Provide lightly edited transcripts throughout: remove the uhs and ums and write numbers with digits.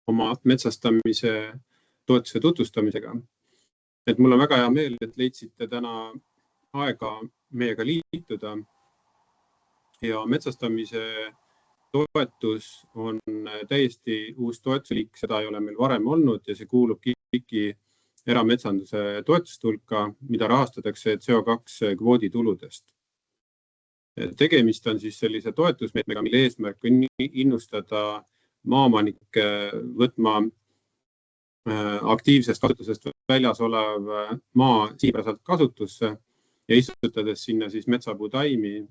oma metsastamise toetuse tutvustamisega. Et mul on väga hea meel, et leidsite täna aega meiega liituda ja metsastamise toetus on täiesti uus toetusliik, seda ei ole meil varem olnud ja see kuulub KIK-i erametsanduse toetuste hulka, mida rahastatakse CO2 kvoodi tuludest. Tegemist on siis sellise toetusmeetmega, mille eesmärk on innustada maaomanikke võtma aktiivsest kasutusest väljas olev maa sihipäraselt kasutusse ja istutades sinna siis metsapuutaimi,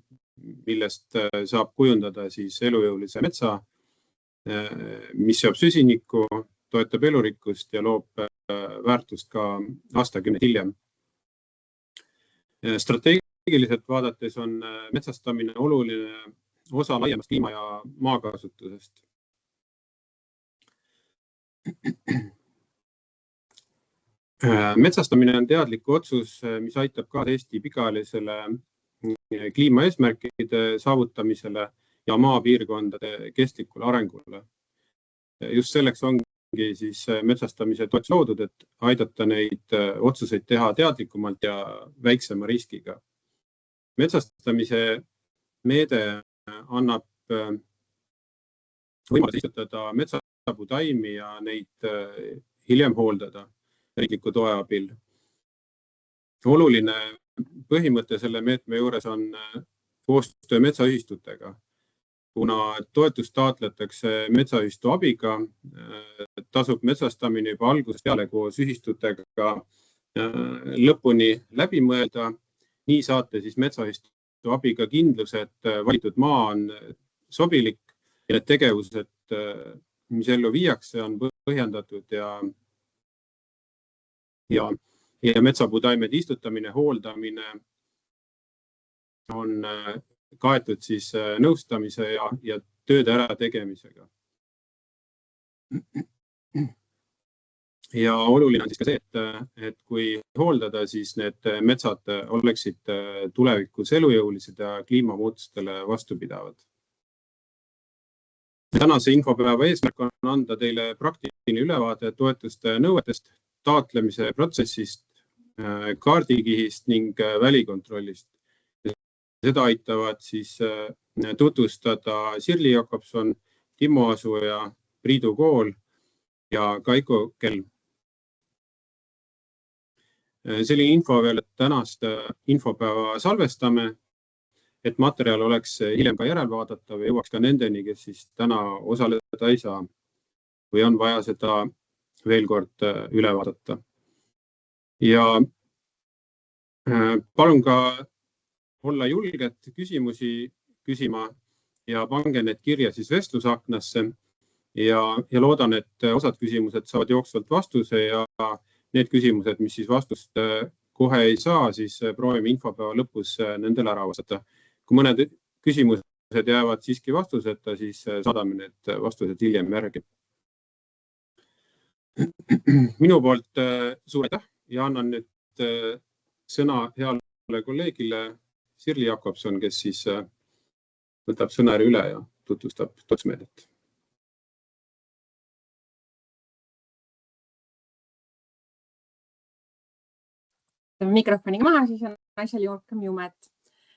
millest saab kujundada siis elujõulise metsa, mis seob süsinikku, toetab elurikkust ja loob väärtust ka aastakümneid hiljem. Strateegiliselt vaadates on metsastamine oluline osa laiemast kliima- ja maakasutusest. Metsastamine on teadlik otsus, mis aitab ka Eesti pikaajalisele kliimaeesmärkide saavutamisele ja maapiirkondade kestlikule arengule. Just selleks ongi siis metsastamise toetus loodud, et aidata neid otsuseid teha teadlikumalt ja väiksema riskiga. Metsastamise meede annab võimaluse istutada metsapuutaimi ja neid hiljem hooldada riikliku toe abil. Oluline põhimõte selle meetme juures on koostöö metsaühistutega. Kuna toetust taotletakse metsaühistu abiga, tasub metsastamine juba algusest peale koos ühistutega lõpuni läbi mõelda. Nii saate siis metsaühistu abiga kindluse, et valitud maa on sobilik ja need tegevused, mis ellu viiakse, on põhjendatud ja metsapuutaimede istutamine, hooldamine on kaetud siis nõustamise ja tööde ära tegemisega. Ja oluline on siis ka see, et kui hooldada, siis need metsad oleksid tulevikus elujõulised ja kliimamuutustele vastupidavad. Tänase infopäeva eesmärk on anda teile praktiline ülevaade toetuste nõuetest, taotlemise protsessist, kaardikihist ning välikontrollist. Seda aitavad siis tutvustada Sirli Jakobson, Timo Asuja, Priidu Kool ja Kaiko Kell. Selline info veel, et tänast infopäeva salvestame, et materjal oleks hiljem ka järelvaadatav ja jõuaks ka nendeni, kes siis täna osaleda ei saa või on vaja seda veel kord üle vaadata. Ja palun ka olla julged küsimusi küsima ja pange need kirja siis vestlusaknasse ja loodan, et osad küsimused saavad jooksvalt vastuse ja need küsimused, mis siis vastust kohe ei saa, siis proovime infopäeva lõpus nendele ära vastata. Kui mõned küsimused jäävad siiski vastuseta, siis saadame need vastused hiljem järgi. Minu poolt suur aitäh ja annan nüüd sõna heale kolleegile Sirli Jakobson, kes siis võtab sõna üle ja tutvustab toetusmeedet. Mikrofoniga maha, siis on asjal rohkem jumet.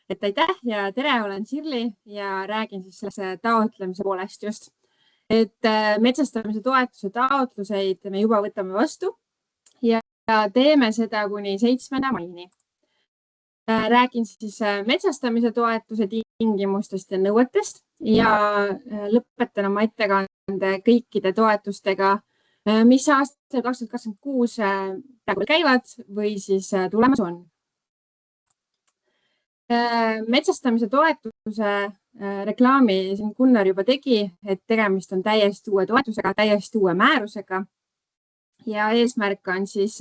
Et aitäh ja tere, olen Sirli ja räägin siis selle taotlemise poolest just. Et metsastamise toetuse taotluseid me juba võtame vastu ja teeme seda kuni 7. maini. Räägin siis metsastamise toetuse tingimustest ja nõuetest ja lõpetan oma ettekande kõikide toetustega, mis aastal 2026 praegu käivad või siis tulemas on. Metsastamise toetuse reklaami siin Gunnar juba tegi, et tegemist on täiesti uue toetusega, täiesti uue määrusega ja eesmärk on siis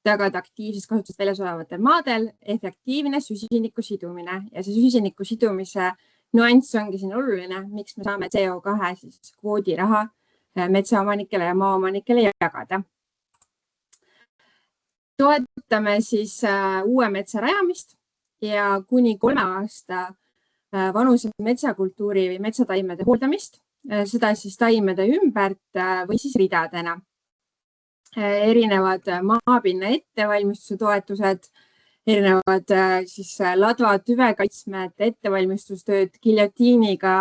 tagada aktiivsest kasutusest väljas olevatel maadel efektiivne süsiniku sidumine ja see süsiniku sidumise nüanss ongi siin oluline, miks me saame CO2 siis kvoodiraha metsaomanikele ja maaomanikele jagada. Toetame siis uue metsa rajamist ja kuni 3 aasta vanuse metsakultuuri või metsataimede hooldamist seda siis taimede ümbert või siis ridadena. Erinevad maapinna ettevalmistuse toetused, erinevad siis ladvad, tüvekaitsmed, ettevalmistustööd, giljotiiniga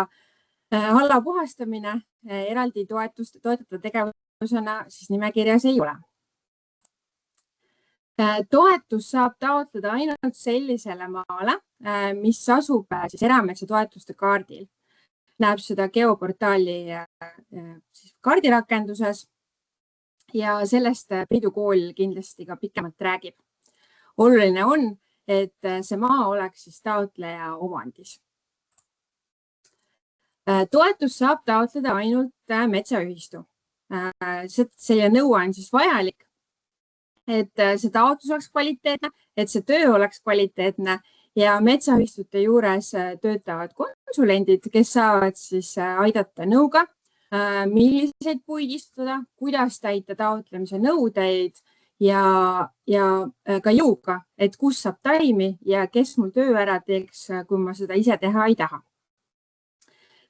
alla puhastamine, eraldi toetada tegevusena siis nimekirjas ei ole. Toetus saab taotleda ainult sellisele maale, mis asub siis erametsa toetuste kaardil. Näeb seda geoportaali kaardirakenduses ja sellest Priidu kool kindlasti ka pikemalt räägib. Oluline on, et see maa oleks siis taotleja omandis. Toetus saab taotleda ainult metsaühistu. Selline nõue on siis vajalik, et see taotlus oleks kvaliteetne, et see töö oleks kvaliteetne ja metsaühistute juures töötavad konsulendid, kes saavad siis aidata nõuga, milliseid puid istutada, kuidas täita taotlemise nõudeid ja ka jõuga, et kus saab taimi ja kes mul töö ära teeks, kui ma seda ise teha ei taha.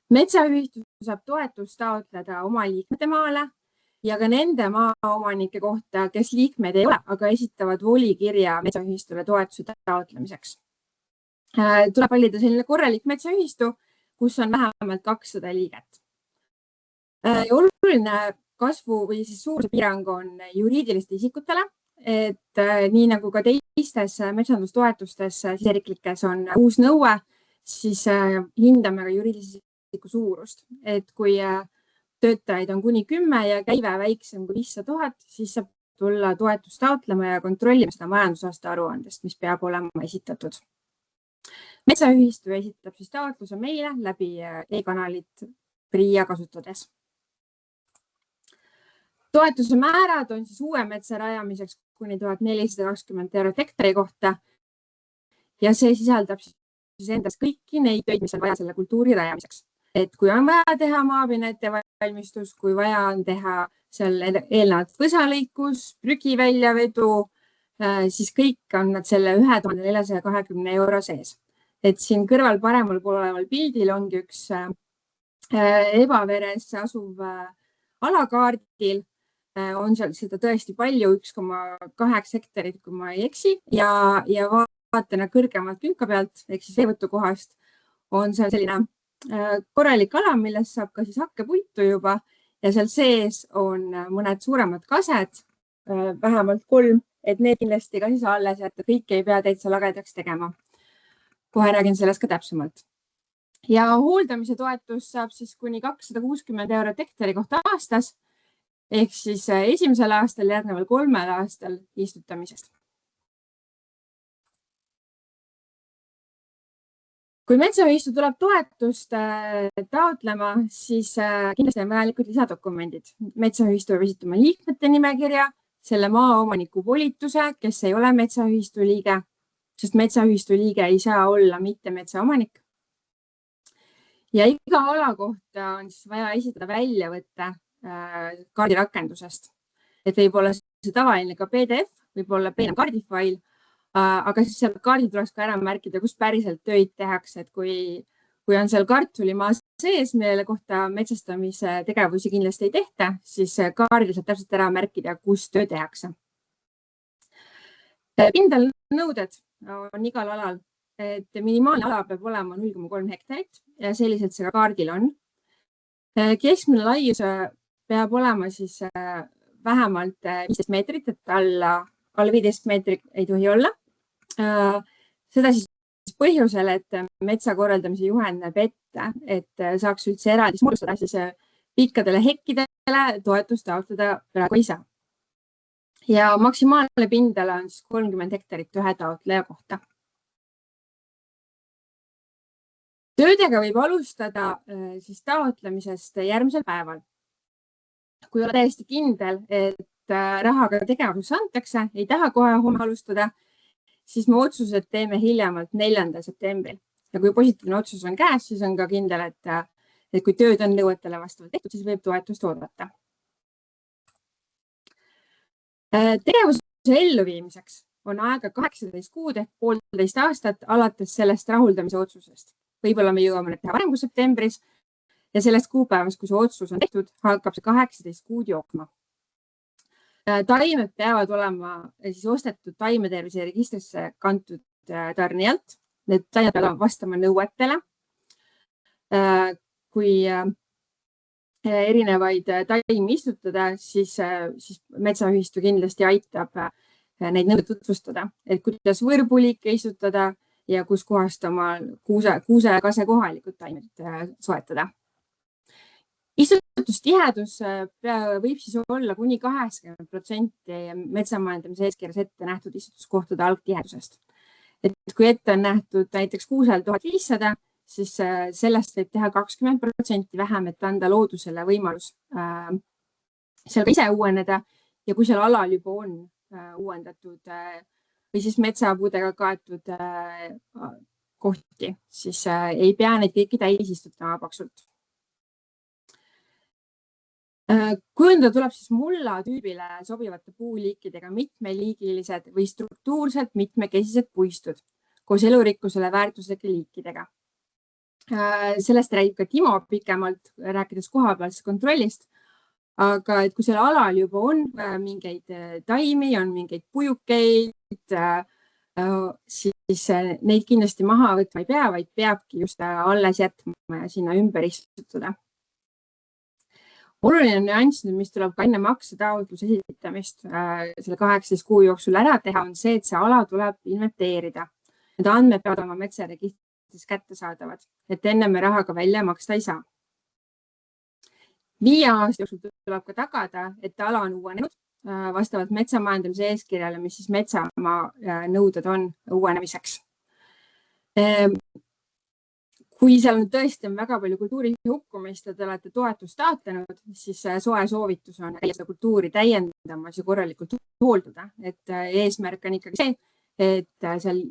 Metsaühistu saab toetust taotleda oma liikmete maale ja ka nende maaomanike kohta, kes liikmed ei ole, aga esitavad volikirja metsaühistule toetuse taotlemiseks. Tuleb valida selline korralik metsaühistu, kus on vähemalt 200 liiget. Oluline kasvu või siis suuruse piirang on juriidiliste isikutele, et nii nagu ka teistes metsandustoetustes siseriiklikes on uus nõue, siis hindame ka juriidilise isiku suurust, et kui töötajaid on kuni 10 ja käive väiksem kui 500 000, siis saab tulla toetust taotlema ja kontrollima seda majandusaasta aruandest, mis peab olema esitatud. Metsaühistu esitab siis taotluse meile läbi e-kanalit PRIA kasutades. Toetuse määrad on siis uue metsa rajamiseks kuni 1420 € hektari kohta ja see sisaldab siis endas kõiki neid töid, mis on vaja selle kultuuri rajamiseks. Et kui on vaja teha maapinna ettevalmistus, kui vaja on teha seal eelnevalt võsalõikus, prügi väljavedu, siis kõik on nad selle 1420 € sees. Et siin kõrval paremal pool oleval pildil ongi üks Ebaveres asuv alakaardil. On seal seda tõesti palju, 1,8 hektarit, kui ma ei eksi, ja vaatena kõrgemalt künka pealt, ehk siis veevõtu kohast, on seal selline korralik ala, millest saab ka siis hakkepuitu juba ja seal sees on mõned suuremad kased, vähemalt 3, et need kindlasti ka siis alles jätta, kõik ei pea täitsa lagedaks tegema. Kohe räägin sellest ka täpsemalt. Ja hooldamise toetus saab siis kuni 260 € hektari kohta aastas, ehk siis esimesel aastal järgneval 3 aastal istutamisest. Kui metsaühistu tuleb toetust taotlema, siis kindlasti on vajalikud lisadokumendid. Metsaühistu peab esitama liikmete nimekirja, selle maaomaniku volituse, kes ei ole metsaühistu liige, sest metsaühistu liige ei saa olla mitte metsaomanik. Ja iga ala kohta on siis vaja esitada väljavõtte kaardirakendusest. Et võib olla see tavaline ka PDF, võib olla peenem kaardifail, aga siis seal kaardil tuleks ka ära märkida, kus päriselt töid tehakse, et kui on seal kartulimaa sees, mille kohta metsastamise tegevusi kindlasti ei tehta, siis kaardil saab täpselt ära märkida, kus töö tehakse. Pindalnõuded on igal alal, et minimaalne ala peab olema 0,3 hektarit ja selliselt see ka kaardil on. Keskmine laius peab olema siis vähemalt 15 meetrit, et alla 15 meetrit ei tohi olla. Seda siis põhjusel, et metsakorraldamise juhend näeb ette, et saaks üldse eraldis moodustada, siis pikkadele hekkidele toetust taotleda praegu ei saa. Ja maksimaalne pindala on siis 30 hektarit ühe taotleja kohta. Töödega võib alustada siis taotlemisest järgmisel päeval. Kui ole täiesti kindel, et rahaga tegevus antakse, ei taha kohe homme alustada, siis me otsused teeme hiljemalt 4. septembril. Ja kui positiivne otsus on käes, siis on ka kindel, et kui tööd on nõuetele vastavalt tehtud, siis võib toetust oodata. Tegevuse elluviimiseks on aega 18 kuud ehk 1,5 aastat alates sellest rahuldamise otsusest. Võib-olla me jõuame need teha varem kui septembris, ja sellest kuupäevast, kui see otsus on tehtud, hakkab see 18 kuud jooksma. Taimed peavad olema siis ostetud taimetervise registrisse kantud tarnijalt. Need taimed peavad vastama nõuetele. Kui erinevaid taimi istutada, siis metsaühistu kindlasti aitab neid nõudeid tutvustada, et kuidas võrbuliike istutada ja kus kohast oma kuuse ja kase kohalikud taimed soetada. Istutustihedus võib siis olla kuni 80% metsamajandamise eeskirjas ette nähtud istutuskohtade algtihedusest. Et kui ette on nähtud näiteks kuusel 1500, siis sellest võib teha 20% vähem, et anda loodusele võimalus seal ka ise uueneda. Ja kui seal alal juba on uuendatud või siis metsapuudega kaetud kohti, siis ei pea neid kõiki täis istutama paksult. Kujundada tuleb siis mulla tüübile sobivate puuliikidega mitmeliigilised või struktuurselt mitmekesised puistud koos elurikkusele väärtuslike liikidega. Sellest räägib ka Timo pikemalt, rääkides kohapealsest kontrollist. Aga et kui selle alal juba on mingeid taimi, on mingeid pujukeid, siis neid kindlasti maha võtma ei pea, vaid peabki just alles jätma ja sinna ümber istutada. Oluline nüanss, mis tuleb ka enne maksetaotluse esitamist selle 18 kuu jooksul ära teha, on see, et see ala tuleb inventeerida. Need andmed peavad oma metsaregistris kättesaadavad, et enne me rahaga välja maksta ei saa. 5 aasta jooksul tuleb ka tagada, et ala on uuenenud vastavalt metsamajandamise eeskirjale, mis siis metsamaa nõuded on uuenemiseks. Kui seal tõesti on väga palju kultuuri hukkumist ja te olete toetust taotlenud, siis soe soovitus on seda kultuuri täiendamas ja korralikult hooldada. Et eesmärk on ikkagi see, et seal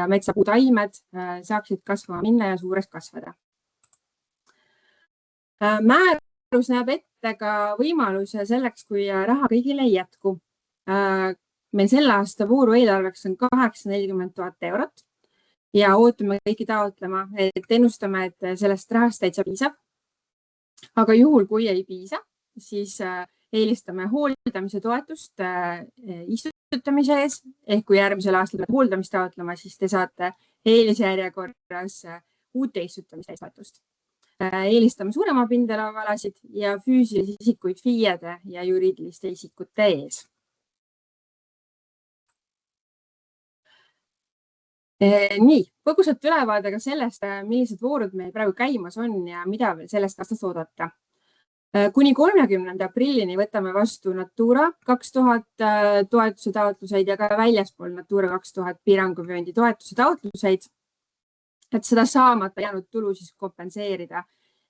metsapuutaimed saaksid kasvama minna ja suureks kasvada. Määrus näeb ette ka võimaluse selleks, kui raha kõigile ei jätku. Meil selle aasta vooru eelarveks on 840 000 eurot. Ja ootame kõiki taotlema, et ennustame, et sellest rahast täitsa piisab. Aga juhul, kui ei piisa, siis eelistame hooldamise toetust istutamise ees. Ehk kui järgmisel aastal hooldamist taotlema, siis te saate eelisjärjekorras uute istutamiste toetust. Eelistame suurema pindelavalasid ja füüsilisi isikuid FIE-de ja juriidiliste isikute ees. Nii, põgusalt ülevaade ka sellest, millised voorud meil praegu käimas on ja mida veel sellest aastast oodata. Kuni 30. aprillini võtame vastu Natura 2000 toetuse taotluseid ja ka väljaspool Natura 2000 piiranguvööndi toetuse taotluseid, et seda saamata jäänud tulu siis kompenseerida.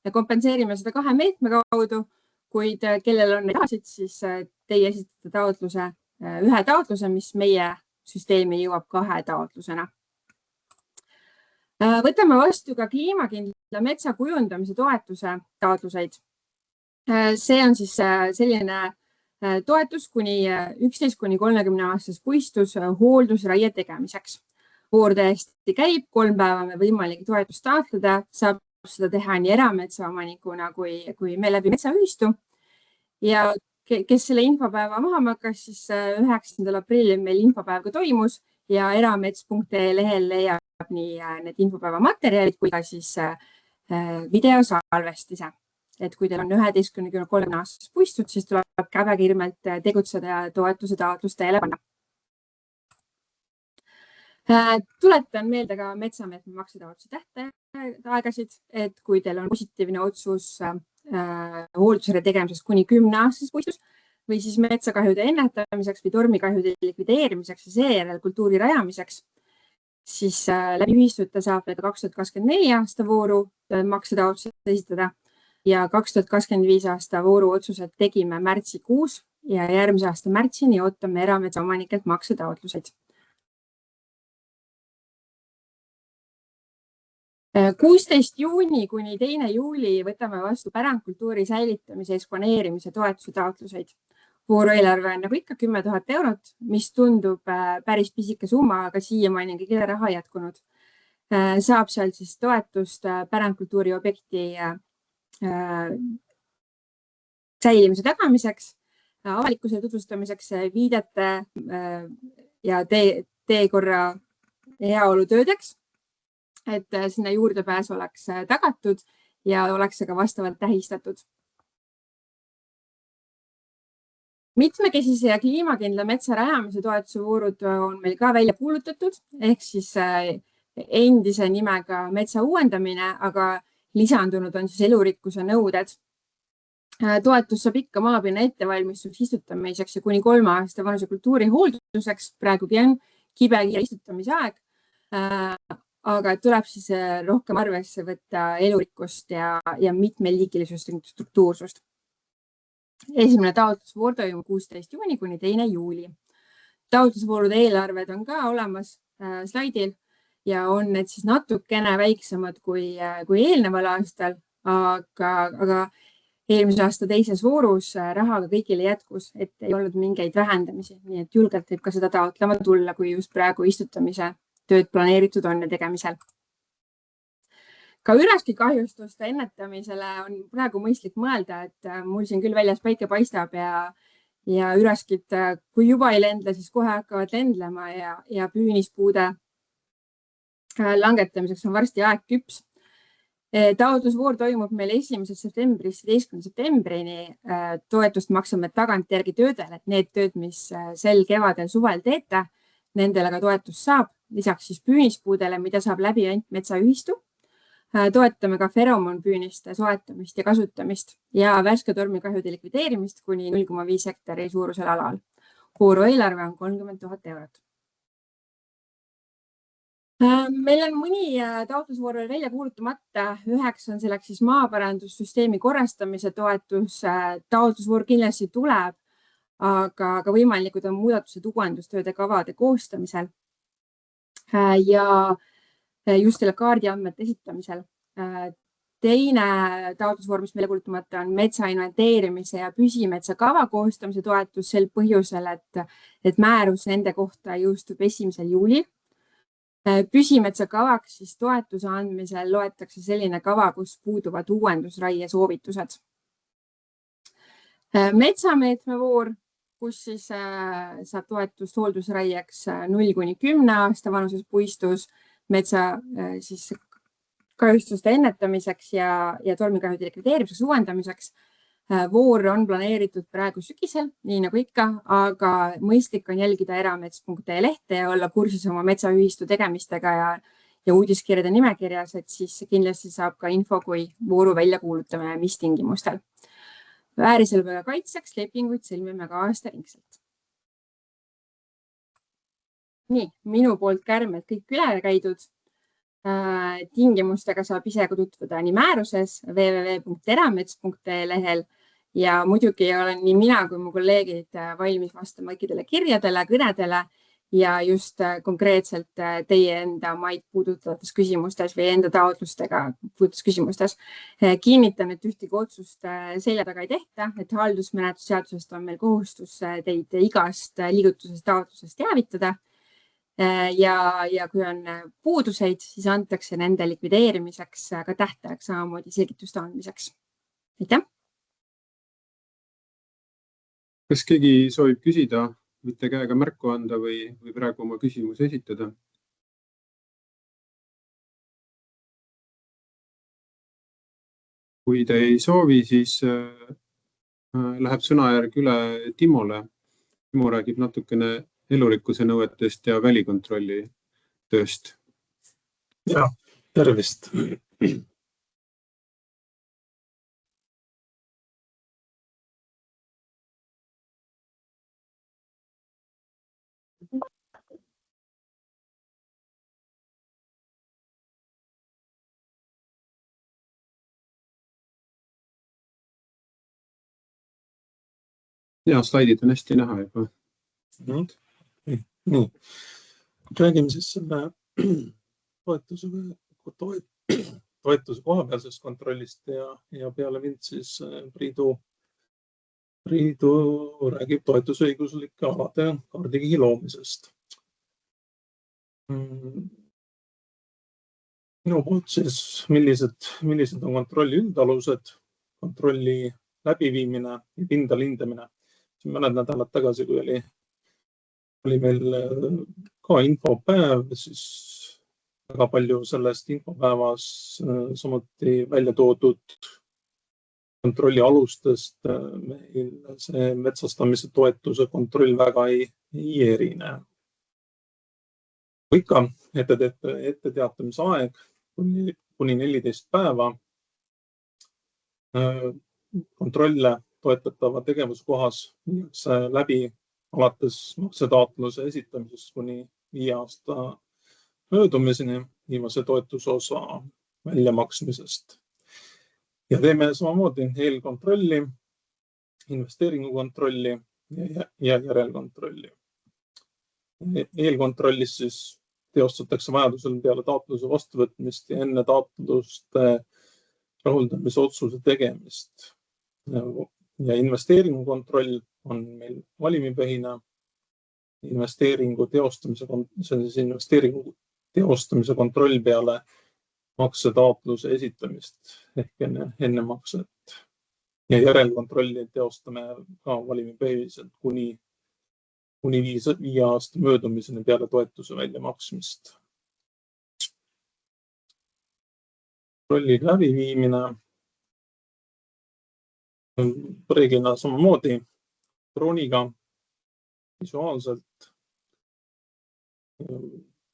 Ja kompenseerime seda 2 meetme kaudu, kuid kellel on neid tahasid, siis teie esitate taotluse, ühe taotluse, mis meie süsteemi jõuab 2 taotlusena. Võtame vastu ka kliimakindla metsa kujundamise toetuse taotluseid. See on siis selline toetus kuni 11 kuni 30 aastas puistus hooldusraie tegemiseks. Voor täiesti käib, 3 päeva me võimalik toetust taotleda, saab seda teha nii erametsaomanikuna kui me läbi metsaühistu. Ja kes selle infopäeva maha makkas, siis 9. aprillil meil infopäev ka toimus ja eramets.ee lehel leiab nii need infopäeva materjalid kui ka siis videosalvestise. Et kui teil on 11–30 aastas puistud, siis tuleb käbekirmelt tegutseda ja toetuse taotlus teele panna. Tuletan meelde ka metsameetme maksetaotluse tähtaegasid, et kui teil on positiivne otsus hooldusele tegemiseks kuni 10 aastas puistus või siis metsakahjude ennetamiseks või tormikahjude likvideerimiseks ja seejärel kultuuri rajamiseks, siis läbi ühistute saab 2024 aasta vooru maksetaotlused esitada ja 2025 aasta vooru otsused tegime märtsikuus ja järgmise aasta märtsini ootame erametsaomanikelt maksetaotluseid. 16. juuni kuni 2. juuli võtame vastu pärandkultuuri säilitamise eksponeerimise toetuse taotluseid. Vooru eelarve on nagu ikka 10 000 eurot, mis tundub päris pisike summa, aga siiamaani on kõigile raha jätkunud. Saab seal siis toetust pärandkultuuri objekti säilimise tagamiseks, avalikkuse tutvustamiseks, viidete ja teekorra heaolutöödeks, et sinna juurdepääs oleks tagatud ja oleks ka vastavalt tähistatud. Mitmekesise ja kliimakindla metsa rajamise toetuse voorud on meil ka välja kuulutatud, ehk siis endise nimega metsa uuendamine, aga lisandunud on siis elurikkuse nõuded. Toetus saab ikka maapinna ettevalmistuseks istutamiseks ja kuni 3 aasta vanuse kultuuri hoolduseks. Praegugi on kibekiire istutamise aeg, aga tuleb siis rohkem arvesse võtta elurikkust ja mitmeliigilisust ja struktuursust. Esimene taotlusvoor toimub 16. juuni kuni 2. juuli. Taotlusvoorude eelarved on ka olemas slaidil ja on need siis natukene väiksemad kui eelneval aastal, aga eelmise aasta teises voorus rahaga kõigile jätkus, et ei olnud mingeid vähendamisi, nii et julgelt võib ka seda taotlema tulla, kui just praegu istutamise tööd planeeritud on ja tegemisel. Ka üraskikahjustuste ennetamisele on praegu mõistlik mõelda, et mul siin küll väljas päike paistab ja üraskid, kui juba ei lendle, siis kohe hakkavad lendlema ja püünispuude langetamiseks on varsti aeg küps. Taotlusvoor toimub meil 1. septembrist 11. septembrini. Toetust maksame tagantjärgi töödele, et need tööd, mis sel kevadel suvel teete, nendele ka toetust saab. Lisaks siis püünispuudele, mida saab läbi ainult metsaühistu. Toetame ka feromonpüüniste soetamist ja kasutamist ja värske tormikahjude likvideerimist kuni 0,5 hektari suurusel alal. Vooru eelarve on 30 000 eurot. Meil on mõni taotlusvoor välja kuulutamata. Üheks on selleks siis maaparandussüsteemi korrastamise toetus. Taotlusvoor kindlasti tuleb, aga võimalikud on muudatused uuendustööde kavade koostamisel ja just selle kaardiandmete esitamisel. Teine taotlusvoor, mis meile kuulutamata on metsa inventeerimise ja püsimetsa kava koostamise toetus sel põhjusel, et määrus nende kohta jõustub 1. juulil. Püsimetsa kavaks siis toetuse andmisel loetakse selline kava, kus puuduvad uuendusraie soovitused. Metsameetme voor, kus siis saab toetust hooldusraieks 0–10 aasta vanuses puistus, metsa siis kahjustuste ennetamiseks ja tormikahjude likvideerimiseks, uuendamiseks. Voor on planeeritud praegu sügisel, nii nagu ikka, aga mõistlik on jälgida eramets.ee lehte ja olla kursis oma metsaühistu tegemistega ja uudiskirjade nimekirjas, et siis kindlasti saab ka info, kui vooru välja kuulutame, mis tingimustel. Vääriselvega kaitseks lepinguid sõlmime ka aastaringselt. Nii, minu poolt kärmed kõik üle käidud. Tingimustega saab ise tutvuda nii määruses www.eramets.ee lehel ja muidugi olen nii mina kui mu kolleegid valmis vastama kõikidele kirjadele, kõnedele ja just konkreetselt teie enda maid puudutavates küsimustes või enda taotlustega puudutates küsimustes. Kinnitan, et ühtegi otsust selja taga ei tehta, et haldusmenetlusseadusest on meil kohustus teid igast liigutusest taotlusest teavitada. Ja kui on puuduseid, siis antakse nende likvideerimiseks ka tähtajaks samamoodi selgituste andmiseks. Aitäh! Kas keegi soovib küsida, mitte käega märku anda või praegu oma küsimus esitada? Kui te ei soovi, siis läheb sõnajärg üle Timole. Timo räägib natukene elurikkuse nõuetest ja välikontrolli tööst. Ja, tervist. Ja, slaidid on hästi näha juba. Nii, räägime siis selle toetuse kohapealsest kontrollist ja peale mind siis Priidu räägib toetusõiguslike alade kaardikihi loomisest. Minu poolt siis, millised on kontrolli üldalused kontrolli läbiviimine ja pindala hindamine. Mõned nädalad tagasi, kui oli meil ka infopäev, siis väga palju sellest infopäevas samuti välja toodud kontrolli alustest meil see metsastamise toetuse kontroll väga ei erine. Ikka etteteatamise aeg kuni 14 päeva. Kontrolle toetatava tegevuskohas viiakse läbi alates maksetaotluse esitamisest kuni 5 aasta möödumiseni viimase toetuse osa väljamaksmisest. Ja teeme samamoodi eelkontrolli, investeeringukontrolli ja järelkontrolli. Eelkontrollis siis teostatakse vajadusel peale taotluse vastuvõtmist ja enne taotluste rahuldamise otsuse tegemist. Ja investeeringukontroll on meil valimipõhine. Investeeringu teostamise kontroll peale maksetaotluse esitamist ehk enne makset. Ja järelkontrolli teostame ka valimipõhiselt kuni 5 aasta möödumiseni peale toetuse väljamaksmist. Kontrolli läbiviimine reeglina samamoodi drooniga visuaalselt.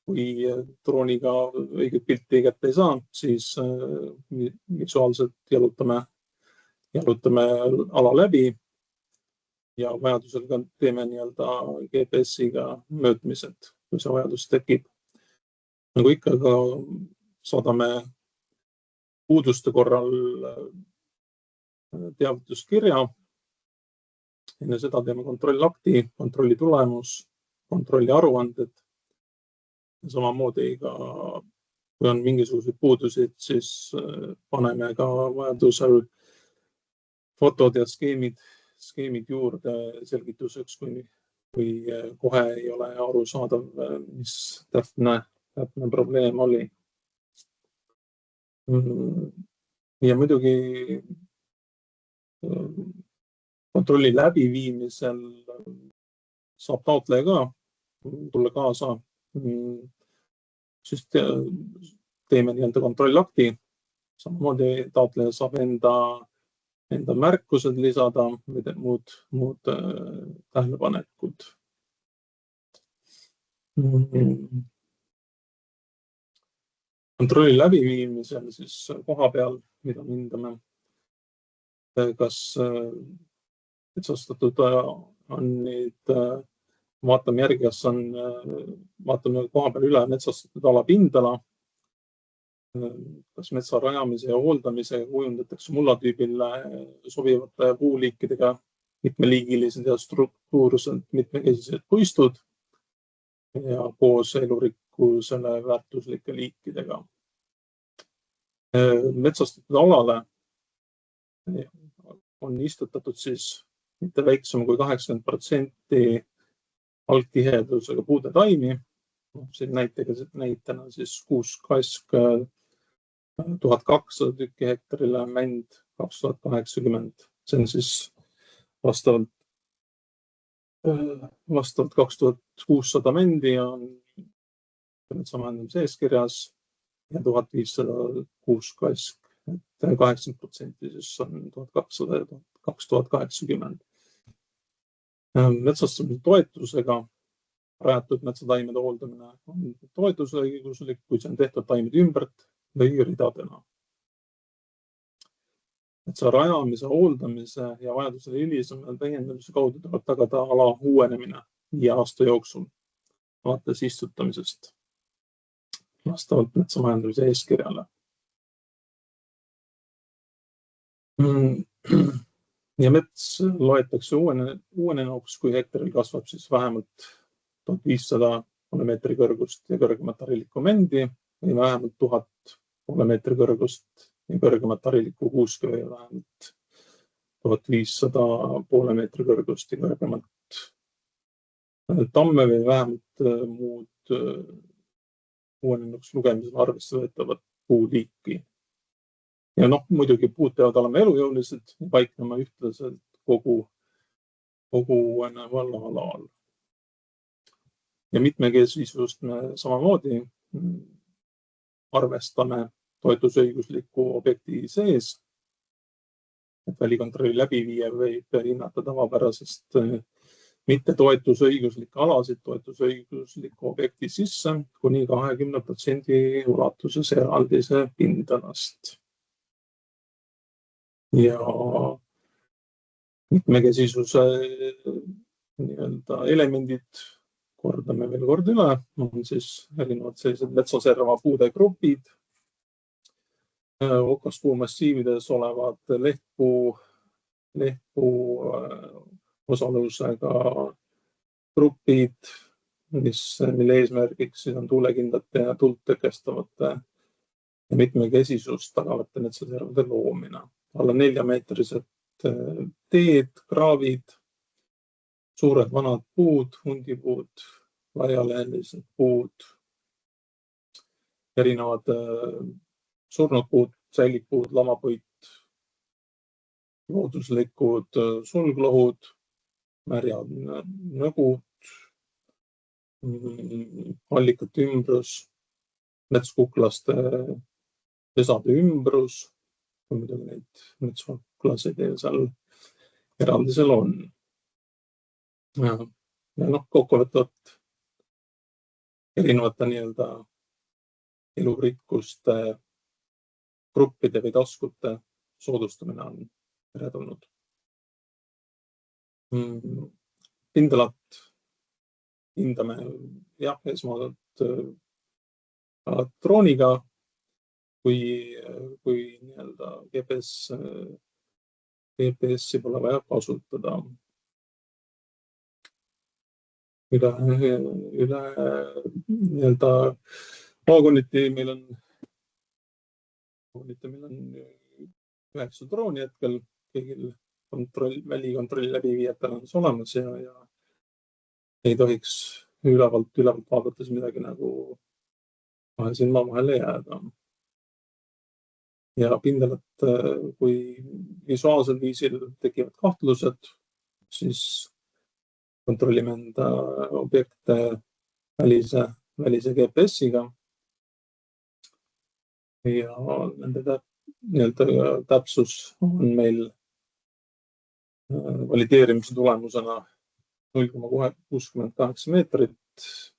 Kui drooniga õiget pilti kätte ei saa, siis visuaalselt jalutame ala läbi ja vajadusel ka teeme GPS-iga möödmised, kui see vajadus tekib. Nagu ikka ka saadame puuduste korral teavituskirja. Enne seda teeme kontrollakti, kontrolli tulemus, kontrolli aruanded. Samamoodi ka, kui on mingisuguseid puudusid, siis paneme ka vajadusel fotod ja skeemid juurde selgituseks, kui kohe ei ole aru saadav, mis täpne probleem oli. Ja muidugi kontrolli läbiviimisel saab taotleja ka tulla kaasa. Siis teeme kontrollakti. Samamoodi taotleja saab enda märkused lisada, muud tähelepanekud. Kontrolli läbiviimisel siis koha peal, mida hindame, kas metsastatud on neid, vaatame järgi, vaatame koha peal üle metsastatud ala pindala, kas metsa rajamise ja hooldamisega kujundatakse mullatüübile sobivate puuliikidega mitmeliigilised ja struktuurselt mitmekesised puistud ja koos elurikkusele väärtuslike liikidega. Metsastatud alale on istutatud siis mitte väiksem kui 80% algtihedusega puude taimi. Siin näitena siis kuuskask 1200 tükki hektarile, mänd 2080. See on siis vastavalt 2600 mändi on metsamajandamise eeskirjas ja 1500 kuuskask. 80% siis on 1200 ja 2080. Metsastamise toetusega rajatud metsataimede hooldamine on toetusõiguslik, kui see on tehtud taimede ümbert või ridadena. Metsa rajamise, hooldamise ja vajadusele hilisema täiendamise kaudu tuleb tagada ala uuenemine 5 aasta jooksul alates istutamisest vastavalt metsamajandamise eeskirjale. Ja mets loetakse uuenenuks, kui hektaril kasvab siis vähemalt 1500 poole kõrgust ja kõrgemat harilikku mändi või vähemalt 1000 poole kõrgust ja kõrgemat harilikku kuuske või vähemalt 1500 poole kõrgust ja kõrgemat tamme või vähemalt muud uuenenuks lugemisel arvesse võetavat puuliiki. Ja muidugi puud peavad olema elujõulised ja paiknema ühtlaselt kogu uue valla alal. Ja mitmekesisust me samamoodi arvestame toetusõigusliku objekti sees, et välikontrolli läbiviija võib hinnata tavapärasest mitte toetusõiguslikke alasid toetusõigusliku objekti sisse kuni 20% ulatuses eraldise pindalast. Ja mitmekesisuse elemendid, kordame veel kord üle, on siis erinevad sellised metsaserva puude grupid, okaspuumassiivides olevad lehtpuu osalusega grupid, mille eesmärgiks on tuulekindlate ja tuld tõkestavate ja mitmekesisust tagavate metsaservade loomine. Alla 4-meetrised teed, kraavid, suured vanad puud, hundipuud, laialehelised puud, erinevad surnud puud, säilikpuud, lamapuit, looduslikud sulglohud, märjad nõgud, allikate ümbrus, metskuklaste pesade ümbrus, kui muidugi neid metskuklasid seal eraldisel on. Ja kokkuvõtvat erinevate elurikkuste gruppide või taskute soodustamine on teretulnud. Pindalat hindame esmalt drooniga, kui GPS-i pole vaja kasutada. Üle maakonniti meil on 9 drooni hetkel, kõigil välikontrolli läbiviijatel on see olemas ja ei tohiks ülevalt vaadates midagi kahe silma vahele jääda. Ja pindalat, kui visuaalsel viisil tekivad kahtlused, siis kontrollime enda objekte välise GPS-iga ja nende täpsus on meil valideerimise tulemusena 0,68 meetrit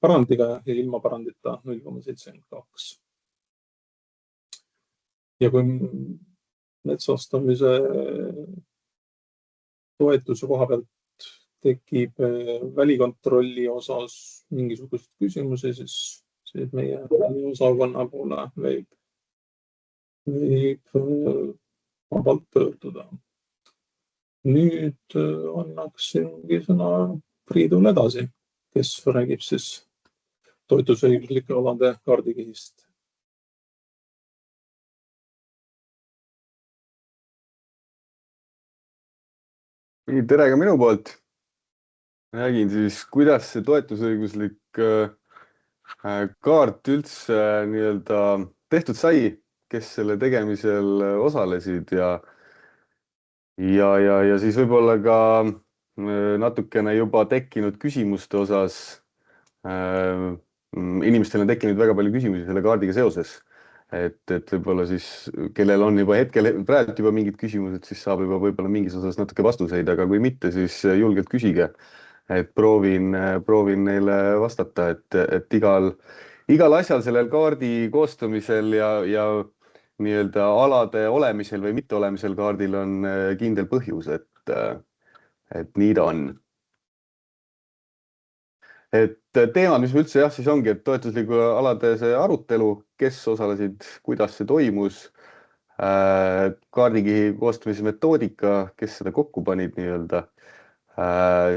parandiga ja ilma parandita 0,72. Ja kui metsastamise toetuse koha pealt tekib välikontrolli osas mingisugust küsimusi, siis meie osakonna poole võib vabalt pöörduda. Nüüd annaksingi sõna Priidule edasi, kes räägib siis toetusõiguslike alade kaardikihist. Tere ka minu poolt. Räägin siis, kuidas see toetusõiguslik kaart üldse tehtud sai, kes selle tegemisel osalesid ja siis võib-olla ka natukene juba tekkinud küsimuste osas. Inimestel on tekkinud väga palju küsimusi selle kaardiga seoses, et võib-olla siis, kellel on juba praegu juba mingid küsimused, siis saab juba võib-olla mingis osas natuke vastuseid, aga kui mitte, siis julgelt küsige, et proovin neile vastata, et igal asjal sellel kaardi koostamisel ja alade olemisel või mitte olemisel kaardil on kindel põhjus, et nii ta on. Et teemad, mis üldse siis ongi, et toetusliku alade see arutelu, kes osalesid, kuidas see toimus, kaardikihi koostamise metoodika, kes seda kokku panid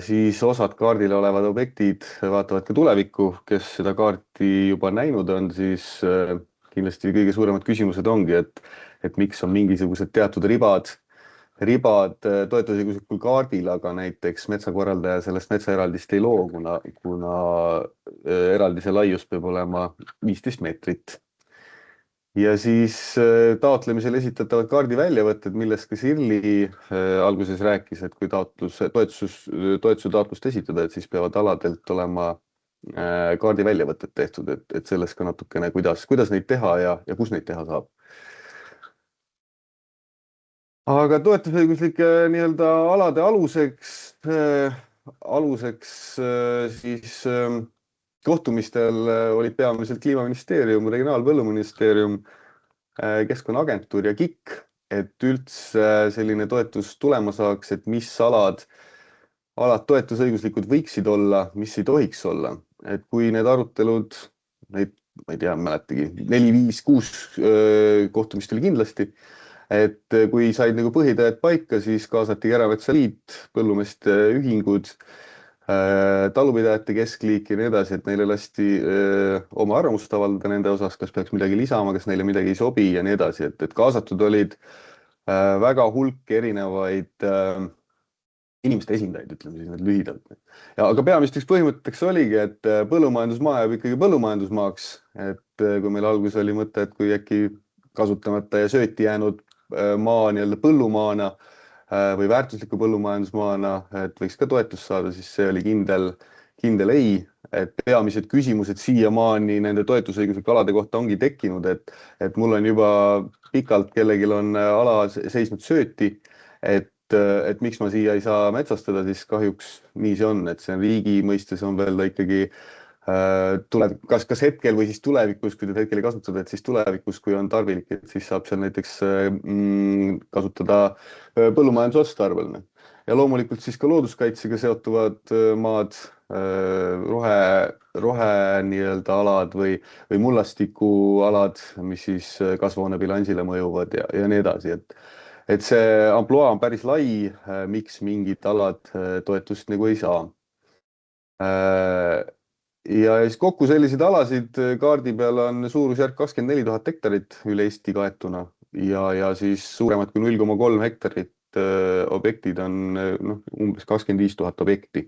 siis osad kaardil olevad objektid vaatavad ka tulevikku, kes seda kaarti juba näinud on, siis kindlasti kõige suuremad küsimused ongi, et miks on mingisugused teatud ribad toetusõiguslikul kaardil, aga näiteks metsakorraldaja sellest metsaeraldist ei loo, kuna eraldise laius peab olema 15 meetrit. ja siis taotlemisel esitatavad kaardi väljavõtted, millest ka Sirli alguses rääkis, et kui toetuse taotlust esitada, et siis peavad aladelt olema kaardi väljavõtted tehtud, et sellest ka natukene, kuidas neid teha ja kus neid teha saab. Aga toetusõiguslike nii-öelda alade aluseks siis kohtumistel olid peamiselt Kliimaministeerium, Regionaal-Põlluministeerium, Keskkonnaagentuur ja KIK, et üldse selline toetus tulema saaks, et mis alad toetusõiguslikud võiksid olla, mis ei tohiks olla. Et kui need arutelud, ma ei tea, mäletagi, 4, 5, 6 kohtumist oli kindlasti, et kui said nagu põhitõed paika, siis kaasati Erametsaliit, põllumeeste ühingud, talupidajate keskliik ja nii edasi, et neile lasti oma arvamust avaldada nende osas, kas peaks midagi lisama, kas neile midagi ei sobi ja nii edasi, et kaasatud olid väga hulk erinevaid inimeste esindajaid, ütleme siis need lühidalt. Aga peamisteks põhimõtteks oligi, et põllumajandusmaa jääb ikkagi põllumajandusmaaks, et kui meil alguses oli mõte, et kui äkki kasutamata ja sööti jäänud maa nii-öelda põllumaana või väärtusliku põllumajandusmaana, et võiks ka toetust saada, siis see oli kindel ei, et peamised küsimused siiamaani nende toetusõiguslike alade kohta ongi tekkinud, et mul on juba pikalt kellelgi on ala seisnud sööti, et miks ma siia ei saa metsastada, siis kahjuks nii see on, et see on riigi mõistes on veel ikkagi tuleb kas hetkel või siis tulevikus, kui teda hetkel ei kasutada, et siis tulevikus, kui on tarvilik, et siis saab seal näiteks kasutada põllumajandusotstarbel. Ja loomulikult siis ka looduskaitsega seotuvad maad, rohe nii-öelda alad või mullastikualad, mis siis kasvuhoonebilansile mõjuvad ja nii edasi, et see ampluaa on päris lai, miks mingid alad toetust nagu ei saa. Ja siis kokku selliseid alasid kaardi peal on suurusjärk 24 000 hektarit üle Eesti kaetuna ja siis suuremad kui 0,3 hektarit objektid on umbes 25 000 objekti,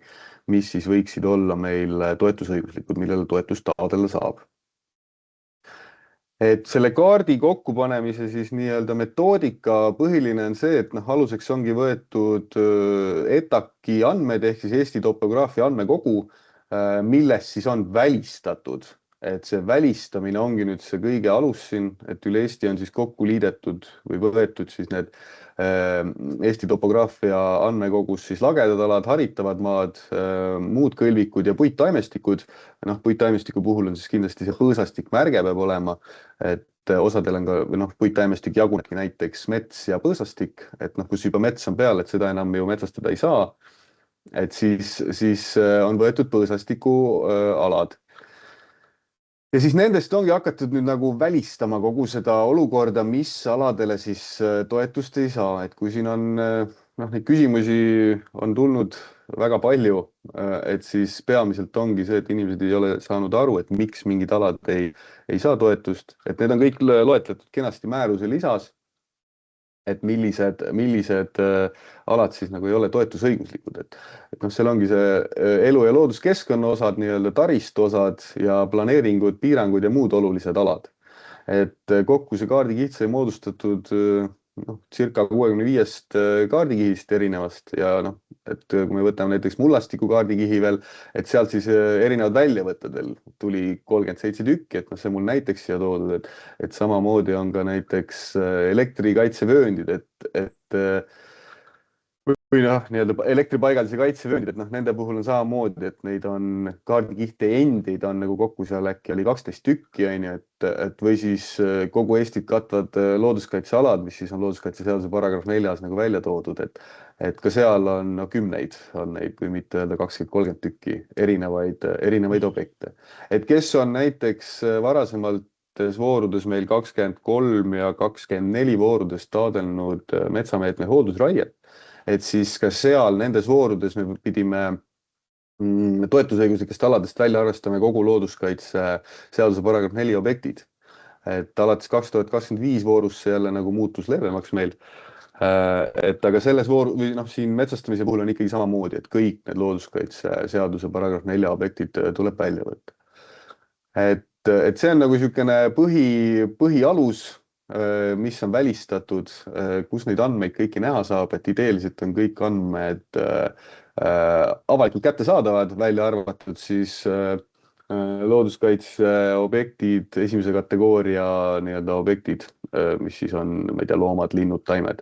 mis siis võiksid olla meil toetusõiguslikud, millele toetust taotleda saab. Et selle kaardi kokkupanemise siis nii-öelda metoodika põhiline on see, et aluseks ongi võetud ETAK-i andmed ehk siis Eesti topograafia andmekogu, milles siis on välistatud, et see välistamine ongi nüüd see kõige alus siin, et üle Eesti on siis kokku liidetud või võetud siis need Eesti topograafia andmekogus siis lagedad alad, haritavad maad, muud kõlvikud ja puittaimestikud. Puittaimestiku puhul on siis kindlasti see põõsastik märge peab olema, et osadel on ka puittaimestik jagunebki näiteks mets ja põõsastik, et kus juba mets on peal, et seda enam ju metsastada ei saa. Et siis on võetud põõsastiku alad. Ja siis nendest ongi hakatud nüüd nagu välistama kogu seda olukorda, mis aladele siis toetust ei saa. Et kui siin on, neid küsimusi on tulnud väga palju, et siis peamiselt ongi see, et inimesed ei ole saanud aru, et miks mingid alad ei saa toetust. Et need on kõik loetletud kenasti määruse lisas. Et millised alad siis nagu ei ole toetusõiguslikud, et seal ongi see elu- ja looduskeskkonna osad, nii-öelda taristu osad ja planeeringud, piirangud ja muud olulised alad. Et kokku see kaardikiht sai moodustatud circa 65 kaardikihist erinevast ja et kui me võtame näiteks mullastiku kaardikihi veel, et sealt siis erinevad väljavõttedel tuli 37 tükki, et see mul näiteks siia toodud, et samamoodi on ka näiteks elektrikaitsevööndid, et või nii-öelda elektripaigaldise kaitsevööndid, et nende puhul on samamoodi, et neid on kaardikihte endid on nagu kokku seal äkki oli 12 tükki, et või siis kogu Eestit katvad looduskaitsealad, mis siis on looduskaitseseaduse paragrahv 4 nagu välja toodud, et ka seal on kümneid on neid, kui mitte öelda 20-30 tükki erinevaid objekte. Et kes on näiteks varasemalt voorudes meil 23 ja 24 voorudes taodelnud metsameetme hooldusraiet, et siis ka seal nendes voorudes me pidime toetusõiguslikest aladest välja arvestama kogu looduskaitse seaduse paragrahv 4 objektid. Et alates 2025 voorus see jälle nagu muutus leebemaks meil. Et aga selles siin metsastamise puhul on ikkagi samamoodi, et kõik need looduskaitse seaduse paragrahv 4 objektid tuleb välja võtta. Et et see on nagu niisugune põhialus, mis on välistatud, kus neid andmeid kõiki näha saab, et ideeliselt on kõik andmed avalikult kättesaadavad, välja arvatud siis looduskaitseobjektid, esimese kategooria nii-öelda objektid, mis siis on, ma ei tea, loomad, linnud, taimed.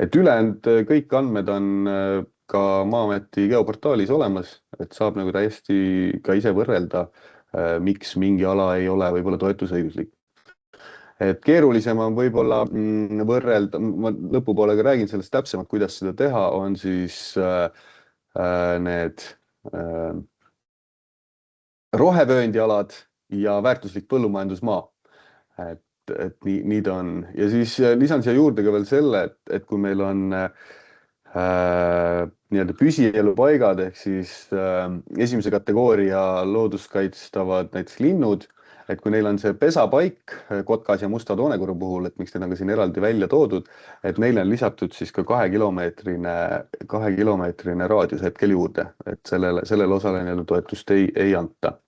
Et ülejäänud kõik andmed on ka Maa-ameti geoportaalis olemas, et saab nagu täiesti ka ise võrrelda, miks mingi ala ei ole võib-olla toetusõiguslik. Et keerulisem on võib-olla võrrelda, ma lõpupoolega räägin sellest täpsemalt, kuidas seda teha, on siis need rohevööndialad ja väärtuslik põllumajandusmaa. Et nii ta on. Ja siis lisan siia juurde ka veel selle, et kui meil on nii-öelda püsielupaigad ehk siis esimese kategooria looduskaitstavad näiteks linnud, et kui neil on see pesapaik kotkas ja musta toonekurru puhul, et miks need on ka siin eraldi välja toodud, et neile on lisatud siis ka 2 kilomeetrine raadius hetkel juurde, et sellele osale nii-öelda toetust ei anta.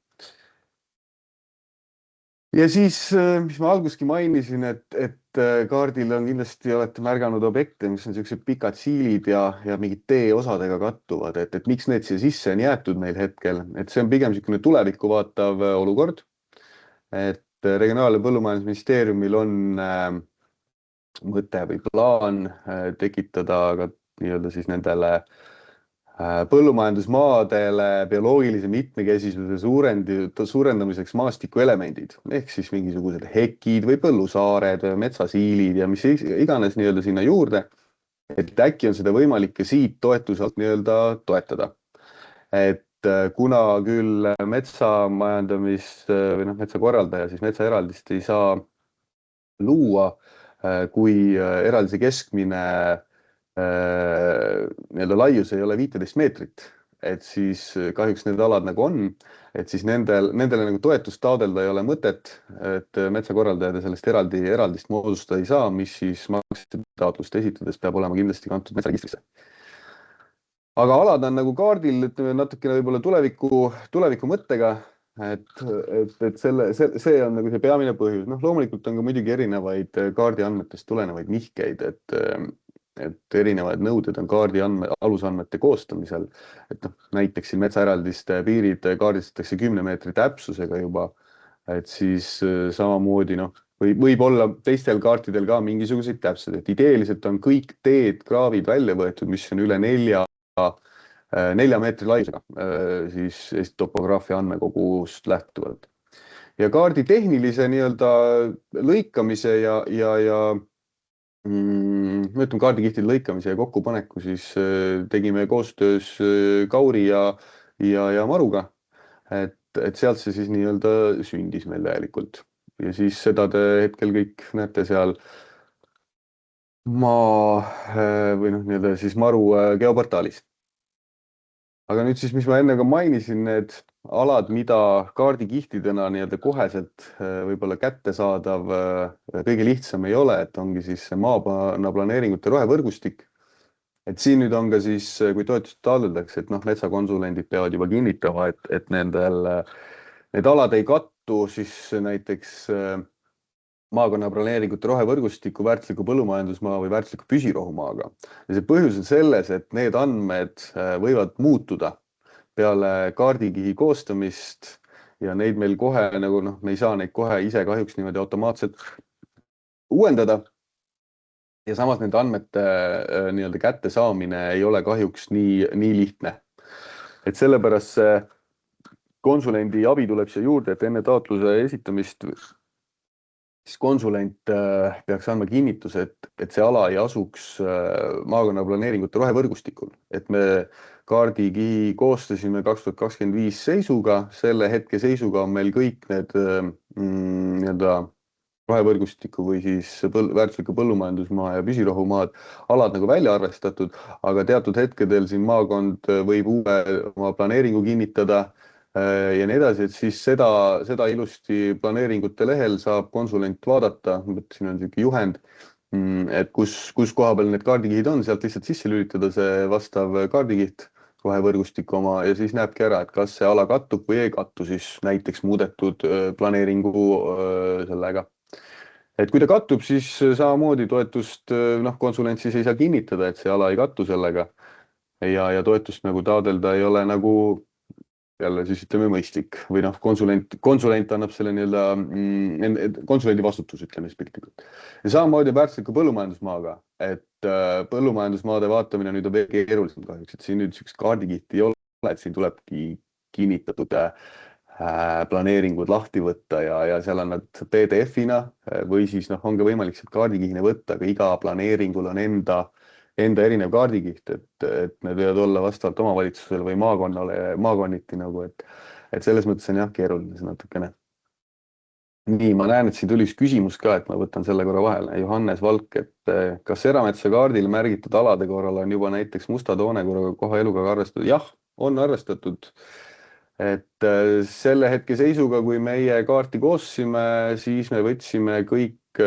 Ja siis, mis ma alguski mainisin, et kaardil on kindlasti, olete märganud objekte, mis on sellised pikad siilid ja mingid teeosadega kattuvad, et miks need siia sisse on jäetud meil hetkel, et see on pigem niisugune tulevikku vaatav olukord, et Regionaal- ja Põllumajandusministeeriumil on mõte või plaan tekitada ka nii-öelda siis nendele põllumajandusmaadele bioloogilise mitmekesisuse suurendamiseks maastikuelemendid, ehk siis mingisugused hekid või põllusaared, metsasiilid ja mis iganes nii-öelda sinna juurde, et äkki on seda võimalik ka siit toetuselt nii-öelda toetada. Et kuna küll metsamajandamist või metsakorraldaja, siis metsaeraldist ei saa luua, kui eraldise keskmine nii-öelda laius ei ole 15 meetrit, et siis kahjuks need alad nagu on, et siis nendele nagu toetust taodelda ei ole mõtet, et metsakorraldajad sellest eraldist moodustada ei saa, mis siis maksetaotlust esitades peab olema kindlasti kantud metsaregistrisse. Aga alad on nagu kaardil natukene võib-olla tuleviku mõttega, et see on nagu see peamine põhjus. Loomulikult on ka muidugi erinevaid kaardi andmetest tulenevaid nihkeid, et erinevad nõuded on kaardi alusandmete koostamisel, et näiteks siin metsaeraldiste piirid kaardistatakse 10 meetri täpsusega juba, et siis samamoodi võib olla teistel kaartidel ka mingisuguseid täpsed, et ideeliselt on kõik teed, kraavid välja võetud, mis on üle 4 meetri laiusega, siis topograafia andmekogust lähtuvalt. Ja kaardi tehnilise nii-öelda lõikamise ja kaardikihtide lõikamise ja kokkupaneku siis tegime koostöös Kauri ja Maruga, et sealt see siis nii-öelda sündis meil täielikult. Ja siis seda te hetkel kõik näete seal nii-öelda siis Maru geoportaalist. Aga nüüd siis, mis ma enne ka mainisin, need alad, mida kaardikihtidena nii-öelda koheselt võib-olla kättesaadav kõige lihtsam ei ole, et ongi siis maaplaneeringute rohevõrgustik. Et siin nüüd on ka siis, kui toetust taotletakse, et metsakonsulendid peavad juba kinnitama, et need alad ei kattu siis näiteks maakonnaplaneeringute rohevõrgustiku, väärtusliku põllumajandusmaa või väärtusliku püsirohumaaga. Ja see põhjus on selles, et need andmed võivad muutuda peale kaardikihi koostamist ja neid meil kohe me ei saa neid kohe ise kahjuks niimoodi automaatselt uuendada. Ja samas nende andmete nii-öelda kätte saamine ei ole kahjuks nii lihtne. Et sellepärast see konsulendi abi tuleb siia juurde, et enne taotluse esitamist siis konsulent peaks andma kinnituse, et see ala ei asuks maakonnaplaneeringute rohevõrgustikul. Et me kaardikihi koostasime 2025 seisuga, selle hetke seisuga on meil kõik need nii-öelda rohevõrgustiku või siis väärtusliku põllumajandusmaa ja püsirohumaad alad nagu välja arvestatud, aga teatud hetkedel siin maakond võib uue oma planeeringu kinnitada ja nii edasi, et siis seda ilusti planeeringute lehel saab konsulent vaadata, siin on selline juhend, et kus koha peal need kaardikihid on, sealt lihtsalt sisse lülitada see vastav kaardikiht võrgustiku oma ja siis näebki ära, et kas see ala kattub või ei kattu siis näiteks muudetud planeeringu sellega. Et kui ta kattub, siis samamoodi toetust, konsulent siis ei saa kinnitada, et see ala ei kattu sellega ja toetust nagu taodelda ei ole nagu jälle siis ütleme mõistlik või konsulent annab selle konsulendi vastutus, ütleme siis piltlikult. Ja samamoodi väärtusliku põllumajandusmaaga, et põllumajandusmaade vaatamine nüüd on veel keerulisem kahjuks, et siin nüüd üks kaardikihti ei ole, et siin tulebki kinnitatud planeeringud lahti võtta ja seal on nad PDF-ina või siis ongi võimalik sealt kaardikihine võtta, aga iga planeeringul on enda erinev kaardikiht, et need võivad olla vastavalt omavalitsusele või maakonniti nagu, et selles mõttes on jah keeruline see natukene. Nii, ma näen, et siin tuli üks küsimus ka, et ma võtan selle korra vahele. Johannes Valk, et kas erametsa kaardil märgitud alade korral on juba näiteks musta toonekorraga koha eluga arvestatud? Jah, on arvestatud. Et selle hetke seisuga, kui meie kaarti koostsime, siis me võtsime kõik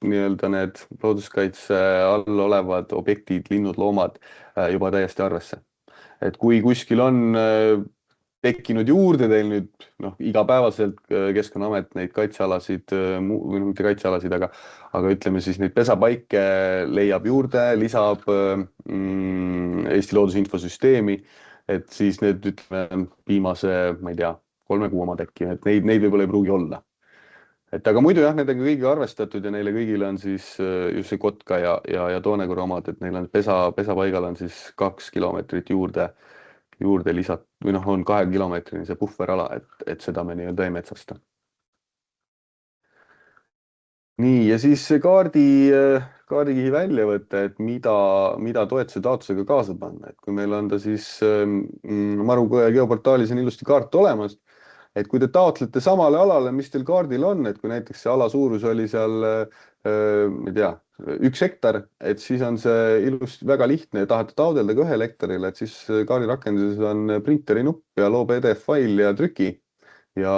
nii-öelda need looduskaitse all olevad objektid, linnud, loomad juba täiesti arvesse. Et kui kuskil on tekkinud juurde teil nüüd igapäevaselt Keskkonnaamet neid kaitsealasid, või mitte kaitsealasid, aga ütleme siis neid pesapaike leiab juurde, lisab Eesti Looduse Infosüsteemi, et siis need ütleme viimase, ma ei tea, 3 kuu omad äkki, et neid võib-olla ei pruugi olla. Et aga muidu jah, nendega kõigi arvestatud ja neile kõigile on siis just see kotka ja toonekorra omad, et neil on pesapaigal on siis 2 kilomeetrit juurde lisat, või on 2 kilomeetrini see puhverala, et seda me nii-öelda ei metsasta. Nii, ja siis see kaardikihi väljavõte, et mida toetuse taotlusega kaasa panna, et kui meil on ta siis Marukõe geoportaalis on ilusti kaart olemas, et kui te taotlete samale alale, mis teil kaardil on, et kui näiteks see ala suurus oli seal, ma ei tea, 1 hektar, et siis on see ilusti väga lihtne ja tahate taodelda ka 1 hektarile, et siis kaardirakenduses on printeri nupp ja loo PDF-fail ja trüki ja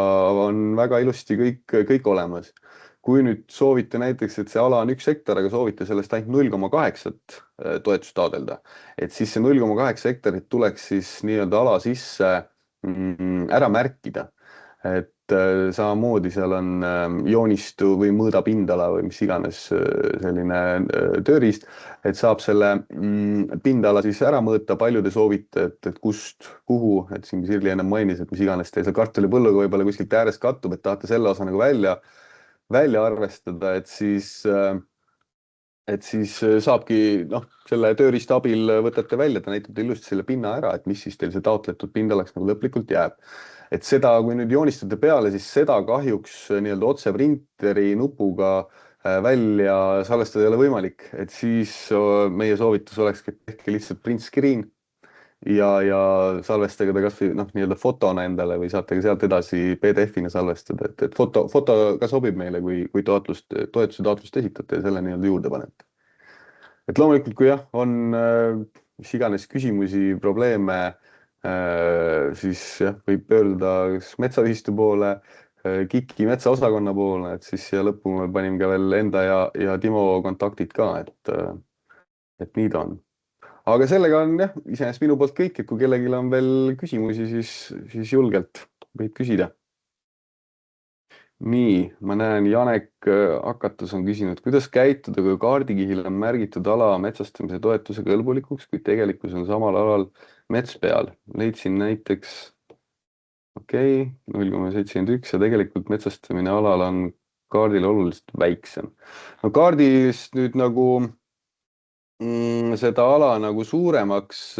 on väga ilusti kõik olemas. Kui nüüd soovite näiteks, et see ala on 1 hektar, aga soovite sellest ainult 0,8 toetust taodelda, et siis see 0,8 hektarit tuleks siis nii-öelda ala sisse ära märkida. Et samamoodi seal on joonistu või mõõda pindala või mis iganes selline tööriist, et saab selle pindala siis ära mõõta, palju te soovite, et kust, kuhu, et siin Sirli enne mainis, et mis iganes teil seal kartulipõlluga võib-olla kuskilt äärest kattub, et tahate selle osa nagu välja arvestada, et siis saabki selle tööriista abil võtate välja, ta näitab ilusti selle pinna ära, et mis siis teil see taotletud pindalaks nagu lõplikult jääb. Et seda, kui nüüd joonistate peale, siis seda kahjuks nii-öelda otse printeri nupuga välja salvestada ei ole võimalik, et siis meie soovitus olekski, et tehke lihtsalt print screen ja salvestage ta kas või nii-öelda fotona endale või saate ka sealt edasi PDF-ina salvestada, et foto ka sobib meile, kui toetuse taotlust esitate ja selle nii-öelda juurde panete. Et loomulikult, kui jah, on mis iganes küsimusi, probleeme, siis jah, võib pöörduda metsaühistu poole, KIK-i metsaosakonna poole, et siis siia lõppu me panim ka veel enda ja Timo kontaktid ka, et nii ta on. Aga sellega on jah, iseenesest minu poolt kõik, et kui kellelgi on veel küsimusi, siis julgelt võid küsida. Nii, ma näen, Janek Hakatus on küsinud, kuidas käituda, kui kaardikihil on märgitud ala metsastamise toetuse kõlbulikuks, kui tegelikkus on samal alal mets peal. Leidsin näiteks 0,71 ja tegelikult metsastamine alal on kaardil oluliselt väiksem. No kaardist nüüd nagu seda ala nagu suuremaks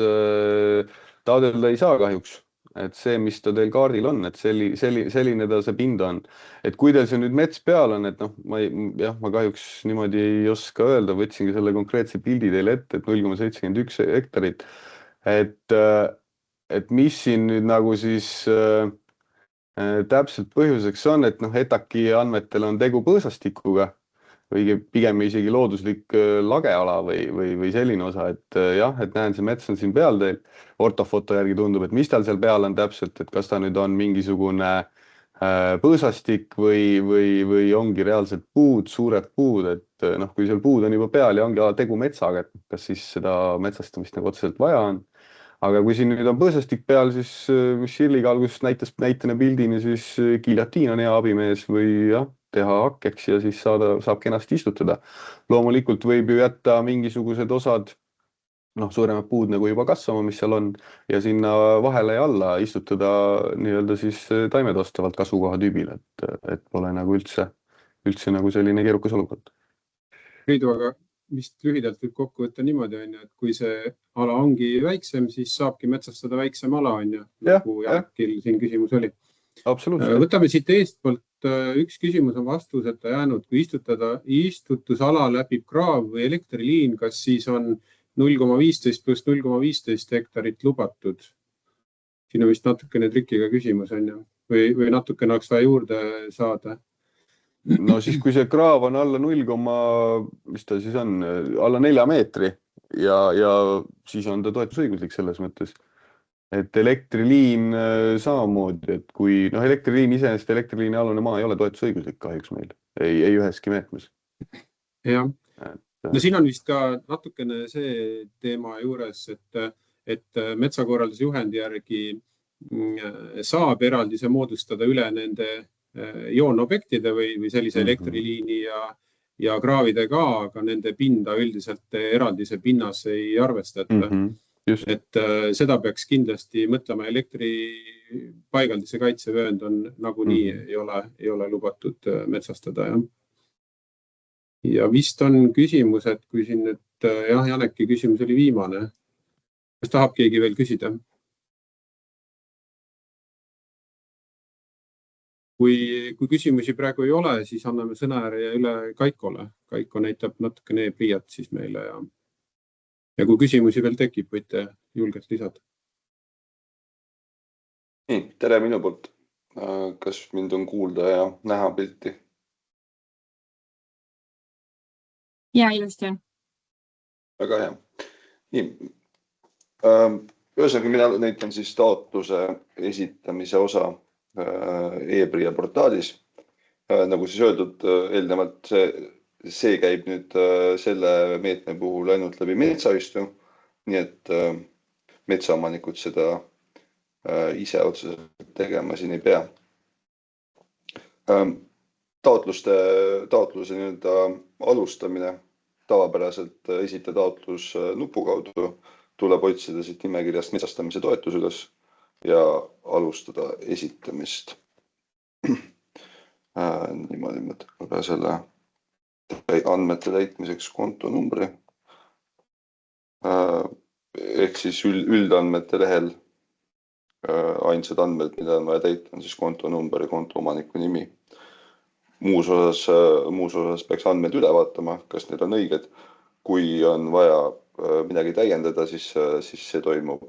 taodelda ei saa kahjuks. Et see, mis ta teil kaardil on, et selline ta see pind on. Et kui teil see nüüd mets peal on, et ma kahjuks niimoodi ei oska öelda, võtsingi selle konkreetse pildi teile ette, et 0,71 hektarit. Et mis siin nüüd nagu siis täpselt põhjuseks on, et ETAK-i andmetel on tegu põõsastikuga või pigem isegi looduslik lageala või selline osa, et jah, et näen, see mets on siin peal teil. Ortofoto järgi tundub, et mis tal seal peal on täpselt, et kas ta nüüd on mingisugune põõsastik või ongi reaalselt puud, suured puud, et kui seal puud on juba peal ja ongi tegu metsaga, et kas siis seda metsastamist nagu otseselt vaja on. aga kui siin nüüd on põõsastik peal, siis mis Shirley'ga alguses näitas näitena pildini, siis giljotiin on hea abimees või jah, teha hakkeks ja siis saab kenasti istutada. Loomulikult võib ju jätta mingisugused osad, suuremad puud nagu juba kasvama, mis seal on, ja sinna vahele ja alla istutada nii-öelda siis taimed vastavalt kasvukoha tüübile, et pole nagu üldse nagu selline keerukas olukord. Priidu, aga vist lühidalt võib kokku võtta niimoodi, et kui see ala ongi väiksem, siis saabki metsastada väiksem ala, nagu Janekil siin küsimus oli. Absoluutselt. Võtame siit eestpoolt, üks küsimus on vastuseta jäänud, kui istutusala läbib kraav või elektriliin, kas siis on 0,15 pluss 0,15 hektarit lubatud? Siin on vist natukene trikiga küsimus, või natukene oleks vaja juurde saada. No siis, kui see kraav on alla 0, mis ta siis on, alla 4 meetri ja siis on ta toetusõiguslik selles mõttes. Et elektriliin samamoodi, et kui elektriliin iseenesest elektriliini alune maa ei ole toetusõiguslik kahjuks meil, ei üheski meetmes. Jah. No siin on vist ka natukene see teema juures, et metsakorralduse juhendi järgi saab eraldise moodustada üle nende joonobjektide või sellise elektriliini ja kraavide ka, aga nende pinda üldiselt eraldise pinnas ei arvestata. Et seda peaks kindlasti mõtlema, elektripaigaldise kaitsevöönd on nagunii ei ole lubatud metsastada. Ja vist on küsimus, et kui siin nüüd, Janeki küsimus oli viimane. Kas tahab keegi veel küsida? Kui küsimusi praegu ei ole, siis anname sõnaäärja üle Kaikole. Kaiko näitab natukene e-pliiat siis meile ja kui küsimusi veel tekib, võite julgelt lisada. Nii, tere minu poolt. Kas mind on kuulda ja näha pilti? Ja, ilusti on. Väga hea. Nii, ühesõnaga mina näitan siis taotluse esitamise osa e-PRIA portaalis. Nagu siis öeldud eelnevalt, see käib nüüd selle meetme puhul ainult läbi metsaühistu, nii et metsaomanikud seda ise otseselt tegema siin ei pea. Taotluse nii-öelda alustamine tavapäraselt esita taotlus nupu kaudu, tuleb otsida siit nimekirjast metsastamise toetus üles ja alustada esitamist. Niimoodi mõtleb ka selle andmete täitmiseks kontonumbri. Ehk siis üldandmete lehel ainsad andmed, mida on vaja täita, on siis kontonumber ja kontoomaniku nimi. Muus osas peaks andmed üle vaatama, kas need on õiged. Kui on vaja midagi täiendada, siis see toimub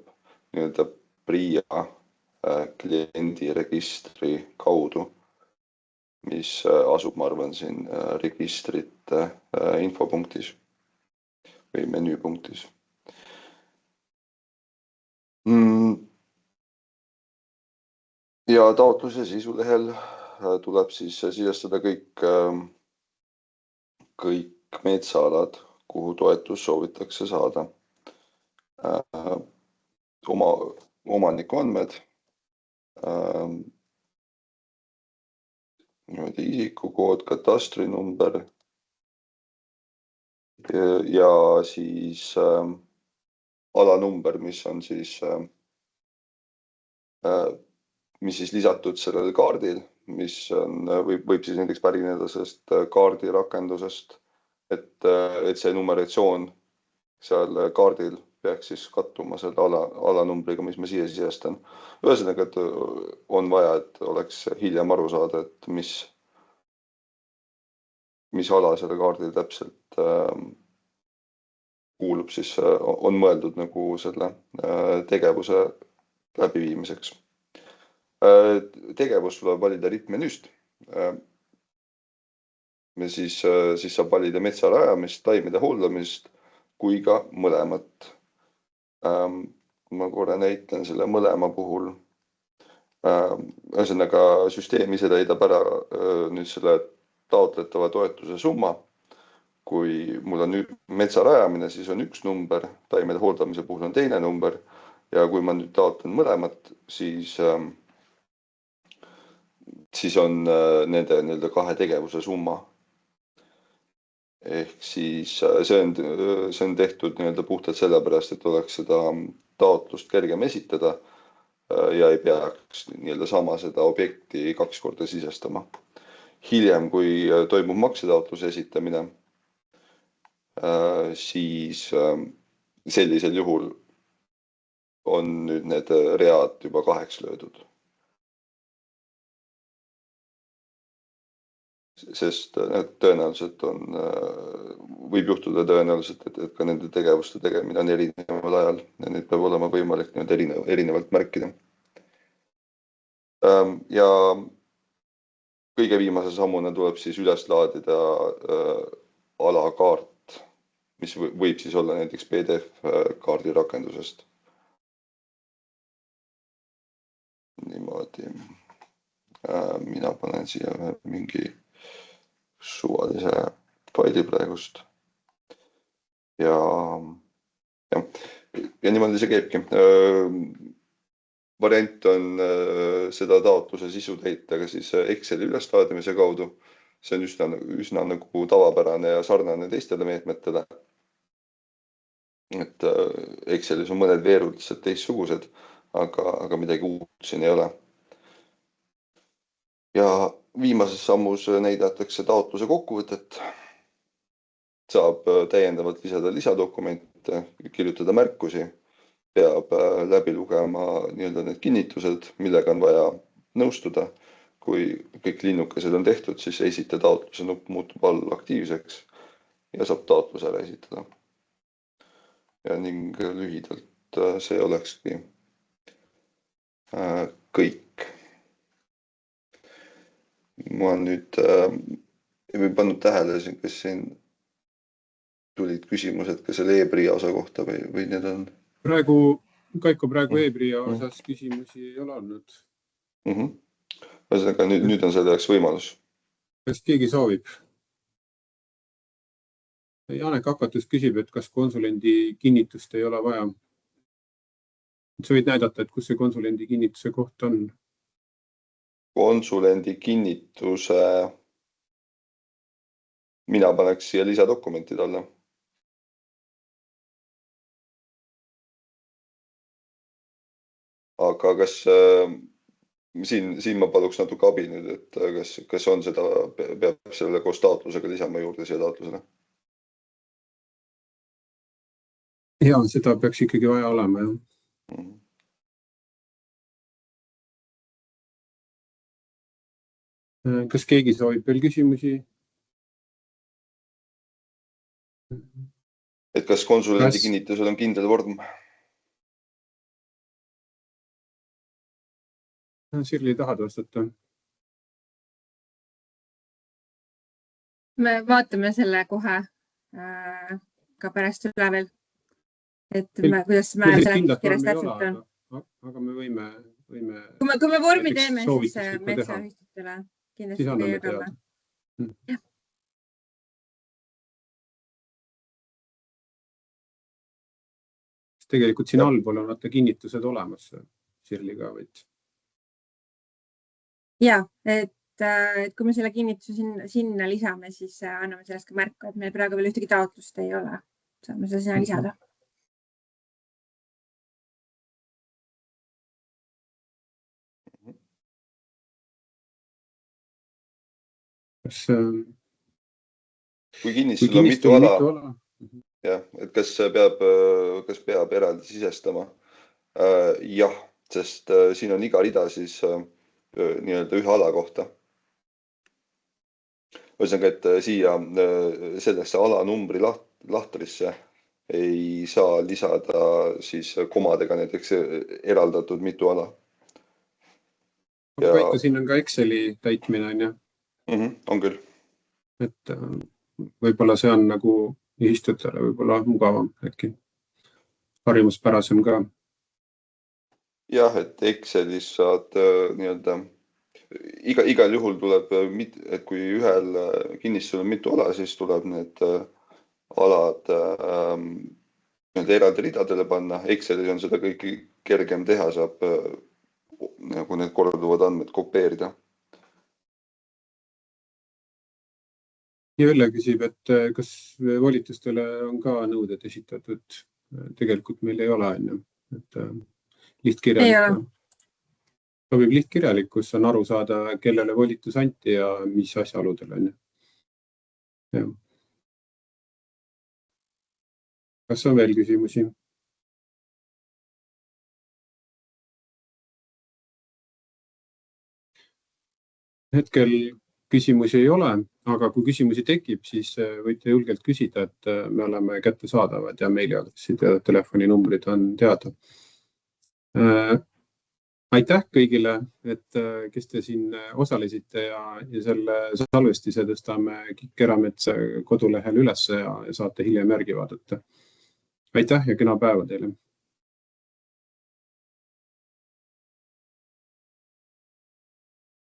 nii-öelda PRIA kliendiregistri kaudu, mis asub, ma arvan, siin registrite infopunktis või menüüpunktis. Ja taotluse sisulehel tuleb siis sisestada kõik metsaalad, kuhu toetus soovitakse saada. Omaniku andmed, isikukood, katastrinumber ja siis alanumber, mis on siis lisatud sellele kaardil, mis võib siis näiteks pärineda sellest kaardi rakendusest, et see numeratsioon seal kaardil peaks siis kattuma selle alanumbriga, mis ma siia sisestan. Ühesõnaga, et on vaja, et oleks hiljem aru saada, et mis ala selle kaardil täpselt kuulub, siis on mõeldud nagu selle tegevuse läbiviimiseks. Tegevus tuleb valida rittmenüüst. Siis saab valida metsa rajamist, taimede hooldamist kui ka mõlemat. Ma korra näitan selle mõlema puhul. Ühesõnaga, süsteem ise täidab ära nüüd selle taotletava toetuse summa. Kui mul on metsa rajamine, siis on üks number, taimede hooldamise puhul on teine number ja kui ma nüüd taotlen mõlemat, siis on nende nii-öelda kahe tegevuse summa. Ehk siis see on tehtud nii-öelda puhtalt sellepärast, et oleks seda taotlust kergem esitada ja ei peaks nii-öelda sama seda objekti 2 korda sisestama. Hiljem, kui toimub maksetaotluse esitamine, siis sellisel juhul on nüüd need read juba 2 löödud. Sest tõenäoliselt võib juhtuda tõenäoliselt, et ka nende tegevuste tegemine on erineval ajal ja neid peab olema võimalik erinevalt märkida. Ja kõige viimase sammuna tuleb siis üles laadida alakaart, mis võib siis olla näiteks PDF-kaardi rakendusest. Niimoodi. Mina panen siia mingi suvalise faili praegust. Ja niimoodi see käibki. Variant on seda taotluse sisu täita ka siis Exceli üleslaadimise kaudu. See on üsna nagu tavapärane ja sarnane teistele meetmetele. Et Excelis on mõned veerud lihtsalt teistsugused, aga midagi uut siin ei ole. Ja viimases sammus näidatakse taotluse kokkuvõtet. Saab täiendavalt lisada lisadokumente, kirjutada märkusi, peab läbi lugema nii-öelda need kinnitused, millega on vaja nõustuda. Kui kõik linnukesed on tehtud, siis esita taotluse nupp muutub all aktiivseks ja saab taotluse ära esitada. Ja ning lühidalt see olekski kõik. Ma nüüd ei pannud tähele, kas siin tulid küsimused ka selle e-PRIA osa kohta või need on? Kaiko, praegu e-PRIA osas küsimusi ei ole olnud. Ühesõnaga, nüüd on selle jaoks võimalus. Kas keegi soovib? Janek Hakatus küsib, et kas konsulendi kinnitust ei ole vaja. Sa võid näidata, et kus see konsulendi kinnituse koht on? Konsulendi kinnituse mina paneks siia lisadokumentide alla. Aga kas siin ma paluks natuke abi nüüd, et kas on seda, peab selle koos taotlusega lisama juurde siia taotlusele? Ja, seda peaks ikkagi vaja olema, jah. Kas keegi soovib veel küsimusi? Et kas konsulendi kinnitusel on kindel vorm? Sirli, tahad vastata? Me vaatame selle kohe ka pärast üle veel, et kuidas see määr seletuskirjas täpselt on. Aga me võime... Kui me vormi teeme, siis metsaühistutele kindlasti jagame. Tegelikult siin allpool on kinnitused olemas Sirliga. Ja, et kui me selle kinnituse sinna lisame, siis anname sellest ka märku, et meil praegu veel ühtegi taotlust ei ole. Saame seda sinna lisada. Kui kinnistul on mitu ala, jah, et kas peab eraldi sisestama? Jah, sest siin on iga rida siis nii-öelda ühe ala kohta. Ühesõnaga, et siia sellesse alanumbri lahtrisse ei saa lisada siis komadega näiteks eraldatud mitu ala. Kaiko, siin on ka Exceli täitmine, on ju? On küll. Et võib-olla see on nagu ühistutele võib-olla mugavam äkki. Harjumuspärasem ka. Jah, et Excelis saad nii-öelda igal juhul tuleb, et kui ühel kinnistul on mitu ala, siis tuleb need alad eraldi ridadele panna. Excelis on seda kõike kergem teha, saab nagu need korduvad andmed kopeerida. Ja Ülle küsib, et kas volitustele on ka nõuded esitatud. Tegelikult meil ei ole, et lihtkirjalik. Sobib lihtkirjalik, kus on aru saada, kellele volitus anti ja mis asjaoludel on. Kas on veel küsimusi? Hetkel küsimusi ei ole, aga kui küsimusi tekib, siis võite julgelt küsida, et me oleme kättesaadavad ja meiliaadressid ja telefoninumbrid on teada. Aitäh kõigile, et kes te siin osalesite ja selle salvestise tõstame Kerametsa kodulehel üles ja saate hiljem järgi vaadata. Aitäh ja kena päeva teile!